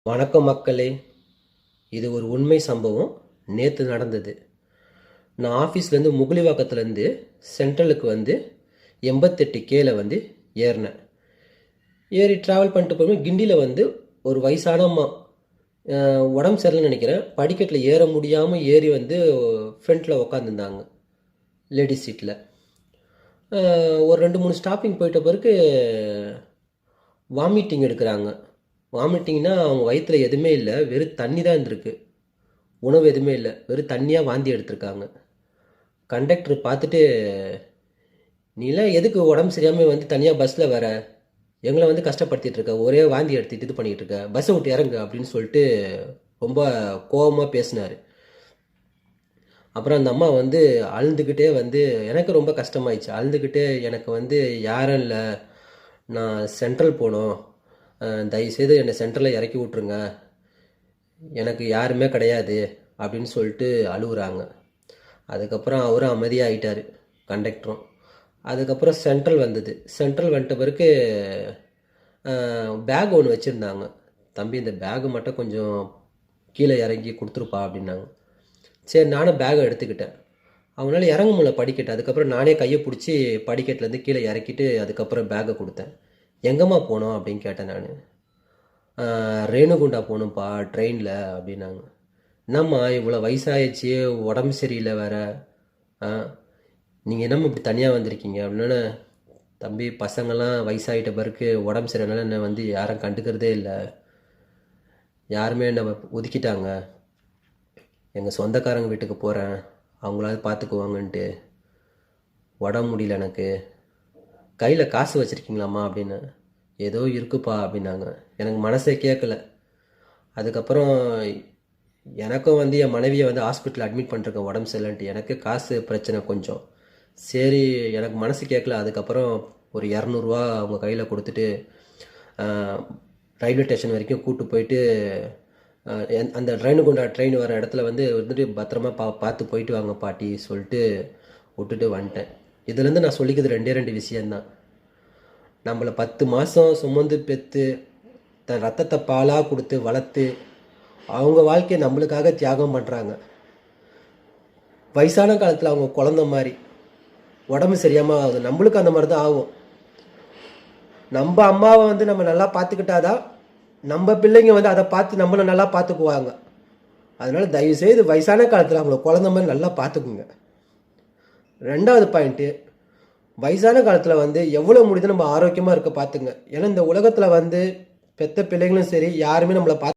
வணக்கம் மக்களே. இது ஒரு உண்மை சம்பவம். நேற்று நடந்தது. நான் ஆஃபீஸ்லேருந்து முகலிவாக்கத்துலேருந்து சென்ட்ரலுக்கு வந்து 88Kல வந்து ஏறினேன். ஏறி ட்ராவல் பண்ணிட்டு போகும்போது கிண்டியில் வந்து ஒரு வயசான அம்மா உடம்பு சரியில்லைன்னு நினைக்கிறேன், படிக்கட்டில் ஏற முடியாமல் ஏறி வந்து ஃப்ரண்ட்டில் உக்காந்துருந்தாங்க, லேடிஸ் சீட்டில். ஒரு 2-3 ஸ்டாப்பிங் போயிட்ட பிறகு வாமிட்டிங் எடுக்கிறாங்க. வாமிட்டிங்னா அவங்க வயிற்றில் எதுவுமே இல்லை, வெறும் தண்ணி தான் இருந்திருக்கு, உணவு எதுவுமே இல்லை, வெறும் தண்ணியாக வாந்தி எடுத்திருக்காங்க. கண்டக்டர் பார்த்துட்டு, நீலாம் எதுக்கு உடம்பு சரியாமல் வந்து தனியாக பஸ்ஸில் வர, எங்களை வந்து கஷ்டப்படுத்திட்டு இருக்க, ஒரே வாந்தி எடுத்துட்டு இது பண்ணிகிட்டு இருக்க, பஸ்ஸை விட்டு இறங்கு அப்படின்னு சொல்லிட்டு ரொம்ப கோபமாக பேசினார். அப்புறம் அந்த அம்மா வந்து அழுதுகிட்டே வந்து, எனக்கு ரொம்ப கஷ்டமாயிடுச்சு, அழுதுகிட்டே எனக்கு வந்து யாரும் இல்லை, நான் சென்ட்ரல் போகணும், தயவுசெய்து என்னை சென்டரில் இறக்கி விட்ருங்க, எனக்கு யாருமே கிடையாது அப்படின்னு சொல்லிட்டு அழுகுறாங்க. அதுக்கப்புறம் அவரும் அமைதியாகிட்டார், கண்டக்டரும். அதுக்கப்புறம் சென்ட்ரல் வந்தது. சென்ட்ரல் வந்துட்ட பிறகு பேக் ஒன்று வச்சுருந்தாங்க. தம்பி இந்த பேகு மட்டும் கொஞ்சம் கீழே இறங்கி கொடுத்துருப்பா அப்படின்னாங்க. சரி, நானும் பேகை எடுத்துக்கிட்டேன். அவங்களால இறங்க முடியல படிக்கட்டு. அதுக்கப்புறம் நானே கையை பிடிச்சி படிக்கட்டுலேருந்து கீழே இறக்கிட்டு அதுக்கப்புறம் பேகை கொடுத்தேன். எங்கம்மா போனோம் அப்படின்னு கேட்டேன் நான். ரேணுகுண்டா போகணும்ப்பா ட்ரெயினில் அப்படின்னாங்க. என்னம்மா இவ்வளோ வயசாகிடுச்சு, உடம்பு சரியில்லை வேற, நீங்கள் என்னம்மா இப்படி தனியாக வந்திருக்கீங்க அப்படின்னா, தம்பி பசங்கள்லாம் வயசாகிட்ட பிறகு உடம்பு சரியில்லைனால என்னை வந்து யாரும் கண்டுக்கிறதே இல்லை, யாருமே என்னை ஒதுக்கிட்டாங்க, எங்கள் சொந்தக்காரங்க வீட்டுக்கு போகிறேன், அவங்களாவது பார்த்துக்குவாங்கன்ட்டு, உடம்பு முடியல எனக்கு, கையில் காசு வச்சுருக்கீங்களாம்மா அப்படின்னு. ஏதோ இருக்குப்பா அப்படின்னாங்க. எனக்கு மனசே கேட்கல. அதுக்கப்புறம் எனக்கும் வந்து என் மனைவியை வந்து ஹாஸ்பிட்டல் அட்மிட் பண்ணிருக்கேன் உடம்பு சரியில்லைன்ட்டு, எனக்கு காசு பிரச்சனை கொஞ்சம். சரி, எனக்கு மனசு கேட்கல. அதுக்கப்புறம் ஒரு 200 அவங்க கையில் கொடுத்துட்டு ரயில்வே ஸ்டேஷன் வரைக்கும் கூப்பிட்டு போயிட்டு, அந்த ரேணுகுண்டா ட்ரெயின் வர இடத்துல வந்து வந்துட்டு பத்திரமா பார்த்து போயிட்டு வாங்க பாட்டி சொல்லிட்டு விட்டுட்டு வந்துட்டேன். இதுலேருந்து நான் சொல்லிக்கிறது 2 விஷயந்தான். நம்மளை 10 மாதம் சுமந்து பெற்று தன் ரத்தத்தை பாலாக கொடுத்து வளர்த்து அவங்க வாழ்க்கையை நம்மளுக்காக தியாகம் பண்ணுறாங்க. வயசான காலத்தில் அவங்க குழந்த மாதிரி உடம்பு சரியாமல் ஆகுது, நம்மளுக்கு அந்த மாதிரி தான் ஆகும். நம்ம அம்மாவை வந்து நம்ம நல்லா பார்த்துக்கிட்டாதான் நம்ம பிள்ளைங்க வந்து அதை பார்த்து நம்மளை நல்லா பார்த்துக்குவாங்க. அதனால் தயவுசெய்து வயசான காலத்தில் அவங்கள குழந்த மாதிரி நல்லா பார்த்துக்குங்க. 2வது பாயிண்ட்டு, வயசான காலத்தில் வந்து எவ்வளோ முடியுதோ நம்ம ஆரோக்கியமாக இருக்க பார்த்துங்க. ஏன்னா இந்த உலகத்தில் வந்து பெத்த பிள்ளைங்களும் சரி யாருமே நம்மளை பார்த்து